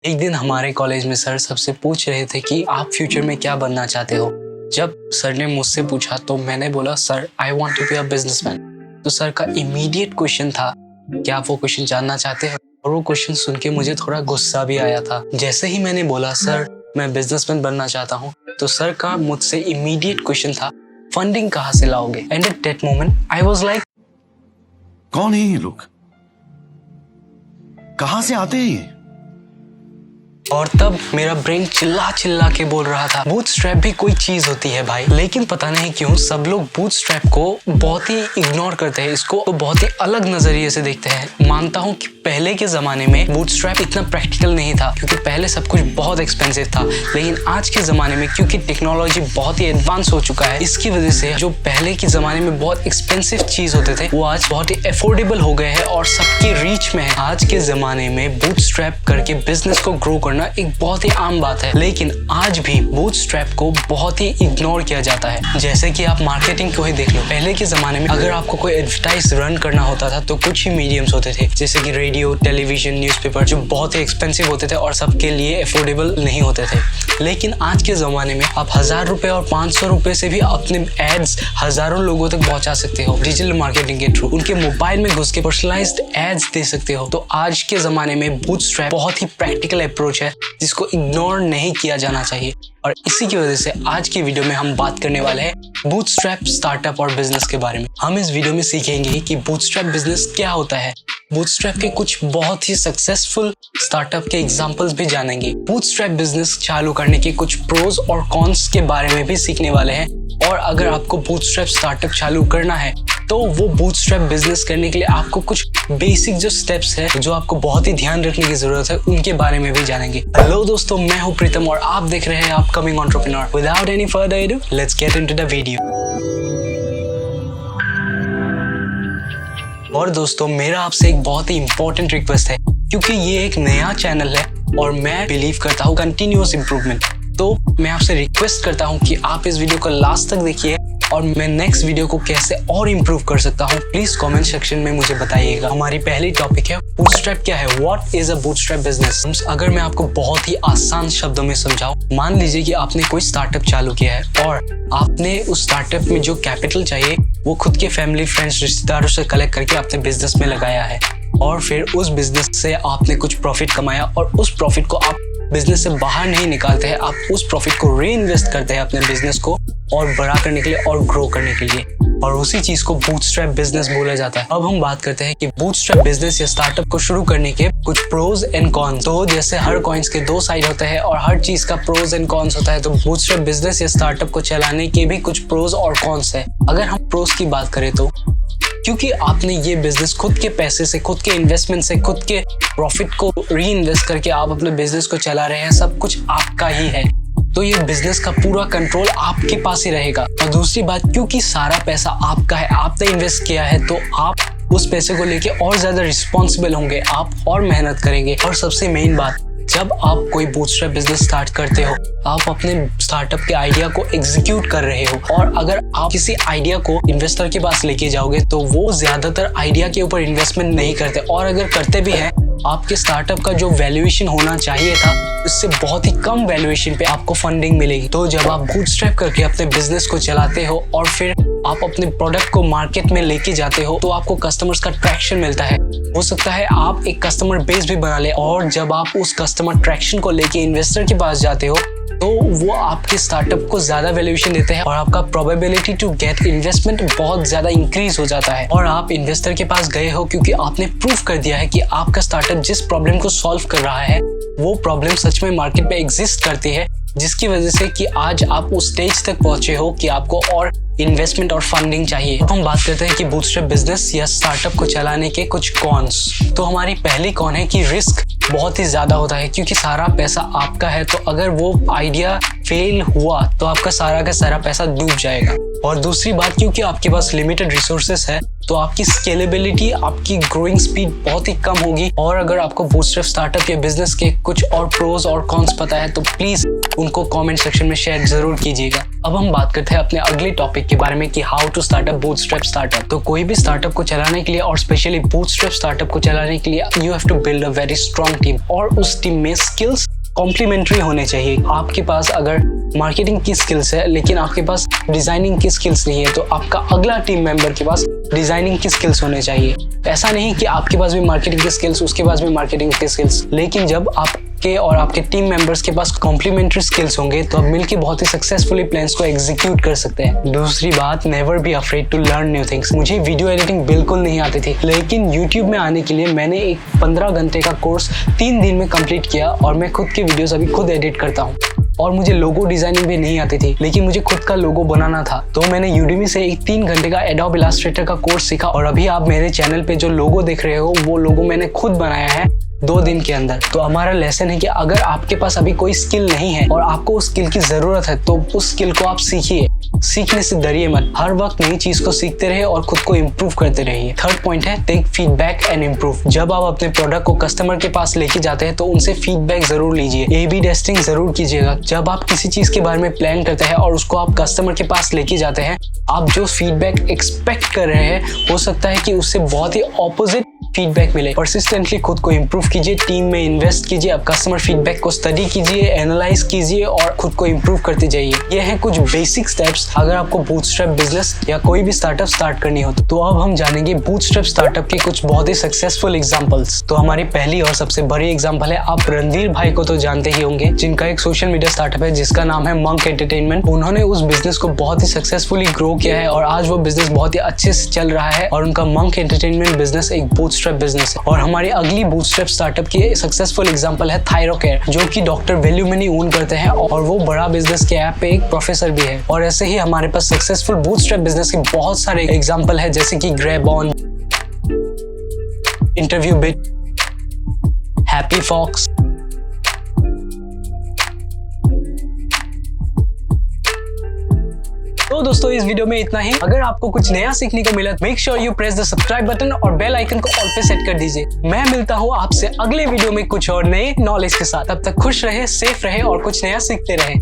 एक दिन हमारे कॉलेज में सर सबसे पूछ रहे थे कि आप फ्यूचर में क्या बनना चाहते हो। जब सर ने मुझसे पूछा तो मैंने बोला sir I want to be a businessman. तो सर का इमीडिएट क्वेश्चन था क्या आप वो क्वेश्चन जानना चाहते हो, और वो क्वेश्चन सुन के मुझे थोड़ा गुस्सा भी आया था। जैसे ही मैंने बोला सर मैं बिजनेसमैन बनना चाहता हूँ, तो सर का मुझसे इमीडिएट क्वेश्चन था फंडिंग कहाँ से लाओगे। And at that moment I was like कौन है ये लोग, कहां से आते हैं ये? और तब मेरा ब्रेन चिल्ला चिल्ला के बोल रहा था बूटस्ट्रैप भी कोई चीज होती है भाई। लेकिन पता नहीं क्यों सब लोग बूटस्ट्रैप को बहुत ही इग्नोर करते हैं, इसको बहुत ही अलग नजरिए से देखते हैं। मानता हूँ कि पहले के जमाने में बूटस्ट्रैप इतना प्रैक्टिकल नहीं था, क्योंकि पहले सब कुछ बहुत एक्सपेंसिव था। लेकिन आज के जमाने में क्योंकि टेक्नोलॉजी बहुत ही एडवांस हो चुका है, इसकी वजह से जो पहले के जमाने में बहुत एक्सपेंसिव चीज होते थे वो आज बहुत ही अफोर्डेबल हो गए हैं और सबकी रीच में है। आज के जमाने में बूटस्ट्रैप करके बिजनेस को ग्रो करना एक बहुत ही आम बात है, लेकिन आज भी बूटस्ट्रैप को बहुत ही इग्नोर किया जाता है। जैसे कि आप मार्केटिंग को ही देख लो, पहले के जमाने में अगर आपको कोई एडवर्टाइज रन करना होता था तो कुछ ही मीडियम्स होते थे, जैसे कि रेडियो, टेलीविजन, न्यूज़पेपर, जो बहुत ही एक्सपेंसिव होते थे और सबके लिए अफोर्डेबल नहीं होते थे। लेकिन आज के जमाने में आप 1000 रुपए और 500 रुपए से भी अपने एड्स हजारों लोगों तक पहुंचा सकते हो डिजिटल मार्केटिंग के थ्रू। उनके मोबाइल में घुस के पर्सनलाइज्ड एड्स दे सकते हो। तो आज के जमाने में बूटस्ट्रैप बहुत ही प्रैक्टिकल अप्रोच है जिसको इग्नोर नहीं किया जाना चाहिए। और इसी की वजह से आज की वीडियो में हम बात करने वाले हैं बूटस्ट्रैप स्टार्टअप और बिजनेस के बारे में। हम इस वीडियो में सीखेंगे कि बूटस्ट्रैप बिजनेस क्या होता है, बूटस्ट्रैप के कुछ बहुत ही सक्सेसफुल स्टार्टअप के एग्जांपल्स भी जानेंगे, बूटस्ट्रैप बिजनेस चालू करने के कुछ प्रोज और कॉन्स के बारे में भी सीखने वाले हैं। और अगर आपको बूटस्ट्रैप स्टार्टअप चालू करना है तो वो बूटस्ट्रैप बिजनेस करने के लिए आपको कुछ बेसिक जो स्टेप्स है, जो आपको बहुत ही ध्यान रखने की जरूरत है, उनके बारे में भी जानेंगे। हेलो दोस्तों, मैं हूं प्रीतम और आप देख रहे हैं upcoming entrepreneur. Without any further edu, let's get into the video. और दोस्तों, मेरा आपसे एक बहुत ही इंपॉर्टेंट रिक्वेस्ट है, क्योंकि ये एक नया चैनल है और मैं बिलीव करता हूँ कंटिन्यूअस इंप्रूवमेंट। तो मैं आपसे रिक्वेस्ट करता हूँ कि आप इस वीडियो को लास्ट तक देखिए और मैं नेक्स्ट वीडियो को कैसे और इम्प्रूव कर सकता हूँ प्लीज कमेंट सेक्शन में मुझे बताइएगा। हमारी पहली टॉपिक है बूटस्ट्रैप क्या है, what is a bootstrap business. अगर मैं आपको बहुत ही आसान शब्दों में समझाऊं, मान लीजिए कि आपने कोई स्टार्टअप चालू किया है और आपने उस स्टार्टअप में जो कैपिटल चाहिए वो खुद के फैमिली, फ्रेंड्स, रिश्तेदारों से कलेक्ट करके आपने बिजनेस में लगाया है, और फिर उस बिजनेस से आपने कुछ प्रॉफिट कमाया और उस प्रॉफिट को आप बिजनेस से बाहर नहीं निकालते हैं, आप उस प्रॉफिट को री इन्वेस्ट करते हैं अपने बिजनेस को और बड़ा करने के लिए और ग्रो करने के लिए, और उसी चीज को बूटस्ट्रैप बिजनेस बोला जाता है। अब हम बात करते हैं कि बूटस्ट्रैप बिजनेस या स्टार्टअप को शुरू करने के कुछ प्रोज एंड कॉन्स। तो जैसे हर कॉइन्स के दो साइड होते हैं और हर चीज का प्रोज एंड कॉन्स होता है, तो बूटस्ट्रैप बिजनेस या स्टार्टअप को चलाने के भी कुछ प्रोज और कॉन्स है। अगर हम प्रोज की बात करें तो क्योंकि आपने ये बिजनेस खुद के पैसे से, खुद के इन्वेस्टमेंट से, खुद के प्रॉफिट को री इन्वेस्ट करके आप अपने बिजनेस को चला रहे हैं, सब कुछ आपका ही है, तो ये बिजनेस का पूरा कंट्रोल आपके पास ही रहेगा। और दूसरी बात, क्योंकि सारा पैसा आपका है, आपने इन्वेस्ट किया है, तो आप उस पैसे को लेके और ज्यादा रिस्पॉन्सिबल होंगे, आप और मेहनत करेंगे। और सबसे मेन बात, जब आप कोई बूटस्ट्रैप बिजनेस स्टार्ट करते हो, आप अपने स्टार्टअप के आइडिया को एग्जीक्यूट कर रहे हो, और अगर आप किसी आइडिया को इन्वेस्टर के पास लेके जाओगे तो वो ज्यादातर आइडिया के ऊपर इन्वेस्टमेंट नहीं करते, और अगर करते भी हैं, आपके स्टार्टअप का जो वैल्यूएशन होना चाहिए था उससे बहुत ही कम वैल्यूएशन पे आपको फंडिंग मिलेगी। तो जब आप बूटस्ट्रैप करके अपने बिजनेस को चलाते हो और फिर आप अपने प्रोडक्ट को मार्केट में लेके जाते हो, तो आपको कस्टमर्स का ट्रैक्शन मिलता है। हो सकता है आप एक कस्टमर बेस भी बना ले, और जब आप उस कस्टमर ट्रैक्शन को लेके इन्वेस्टर के पास जाते हो तो वो आपके स्टार्टअप को ज्यादा वैल्यूएशन देते हैं और आपका प्रोबेबिलिटी टू गेट इन्वेस्टमेंट बहुत ज्यादा इंक्रीज हो जाता है। और आप इन्वेस्टर के पास गए हो क्योंकि आपने प्रूव कर दिया है कि आपका स्टार्टअप जिस प्रॉब्लम को सॉल्व कर रहा है वो प्रॉब्लम सच में मार्केट में एग्जिस्ट करती है, जिसकी वजह से कि आज आप उस स्टेज तक पहुंचे हो कि आपको और इन्वेस्टमेंट और फंडिंग चाहिए। अब हम बात करते हैं कि बूटस्ट्रैप बिजनेस या स्टार्टअप को चलाने के कुछ कॉन्स। तो हमारी पहली कॉन है कि रिस्क बहुत ही ज्यादा होता है, क्योंकि सारा पैसा आपका है, तो अगर वो आइडिया फेल हुआ तो आपका सारा का सारा पैसा डूब जाएगा। और दूसरी बात, क्योंकि आपके पास लिमिटेड रिसोर्सेस है तो आपकी स्केलेबिलिटी, आपकी ग्रोइंग स्पीड बहुत ही कम होगी। और अगर आपको बूटस्ट्रैप स्टार्टअप या बिजनेस के कुछ और प्रोज और कॉन्स पता है तो प्लीज उनको कमेंट सेक्शन में शेयर जरूर कीजिएगा। अब हम बात करते हैं अपने अगले टॉपिक के बारे में कि how to start a bootstrap startup. तो कोई भी स्टार्टअप को चलाने के लिए और स्पेशली बूटस्ट्रैप स्टार्टअप को चलाने के लिए you have to build a very strong team, और उस टीम में स्किल्स कॉम्प्लीमेंट्री होने चाहिए। आपके पास अगर मार्केटिंग की स्किल्स है लेकिन आपके पास डिजाइनिंग की स्किल्स नहीं है, तो आपका अगला टीम मेंबर के पास डिजाइनिंग की स्किल्स होने चाहिए। ऐसा नहीं कि आपके पास भी मार्केटिंग की स्किल्स, उसके पास भी मार्केटिंग की स्किल्स, लेकिन जब आपके और आपके टीम मेंबर्स के पास कॉम्प्लीमेंट्री स्किल्स होंगे तो आप मिलकर बहुत ही सक्सेसफुली प्लान्स को एग्जीक्यूट कर सकते हैं। दूसरी बात, never be afraid to learn new things. मुझे वीडियो एडिटिंग बिल्कुल नहीं आती थी, लेकिन यूट्यूब में आने के लिए मैंने एक 15 घंटे का कोर्स 3 दिन में कंप्लीट किया और मैं खुद के वीडियोस अभी खुद एडिट करता हूँ। और मुझे लोगो डिजाइनिंग भी नहीं आती थी, लेकिन मुझे खुद का लोगो बनाना था, तो मैंने यूडेमी से एक 3 घंटे का एडोब इलस्ट्रेटर का कोर्स सीखा और अभी आप मेरे चैनल पे जो लोगो देख रहे हो वो लोगो मैंने खुद बनाया है 2 दिन के अंदर। तो हमारा लेसन है कि अगर आपके पास अभी कोई स्किल नहीं है और आपको उस स्किल की जरूरत है तो उस स्किल को आप सीखिए, सीखने से डरिए मत। हर वक्त नई चीज को सीखते रहिए और खुद को इम्प्रूव करते रहिए। थर्ड पॉइंट है टेक फीडबैक एंड इम्प्रूव। जब आप अपने प्रोडक्ट को कस्टमर के पास लेके जाते हैं तो उनसे फीडबैक जरूर लीजिए, A/B टेस्टिंग जरूर कीजिएगा। जब आप किसी चीज के बारे में प्लान करते हैं और उसको आप कस्टमर के पास लेके जाते हैं, आप जो फीडबैक एक्सपेक्ट कर रहे हैं हो सकता है कि उससे बहुत ही ऑपोजिट फीडबैक मिले। परसिस्टेंटली खुद को इम्प्रूव कीजिए, टीम में इन्वेस्ट कीजिए, आप कस्टमर फीडबैक को स्टडी कीजिए, एनालाइज कीजिए और खुद को इम्प्रूव करते जाइए। ये हैं कुछ बेसिक स्टेप्स अगर आपको बूटस्ट्रैप बिजनेस या कोई भी स्टार्टअप स्टार्ट करनी हो। तो अब हम जानेंगे बूटस्ट्रैप स्टार्टअप के कुछ बहुत ही सक्सेसफुल एग्जांपल्स। तो हमारी पहली और सबसे बड़ी एग्जांपल है, आप रणधीर भाई को तो जानते ही होंगे, जिनका एक सोशल मीडिया स्टार्टअप है जिसका नाम है मंक एंटरटेनमेंट। उन्होंने उस बिजनेस को बहुत ही सक्सेसफुली ग्रो किया है और आज वो बिजनेस बहुत ही अच्छे से चल रहा है और उनका मंक एंटरटेनमेंट बिजनेस एक बूटस्ट्रैप बिजनेस है। और हमारी अगली बूटस्ट्रैप स्टार्टअप की सक्सेसफुल एग्जांपल है थायरोकेयर, जो कि डॉक्टर वेल्यूमनी ओन करते हैं और वो बड़ा बिजनेस के ऐप पे एक प्रोफेसर भी है। और ऐसे ही हमारे पास सक्सेसफुल बूटस्ट्रैप बिजनेस के बहुत सारे एग्जांपल है, जैसे कि ग्रैबऑन, इंटरव्यू बिट, हैप्पी फॉक्स। तो दोस्तों इस वीडियो में इतना ही। अगर आपको कुछ नया सीखने को मिला, make sure you press the subscribe button और बेल आइकन को ऑल पे सेट कर दीजिए। मैं मिलता हूँ आपसे अगले वीडियो में कुछ और नए नॉलेज के साथ। तब तक खुश रहे, सेफ रहे और कुछ नया सीखते रहे।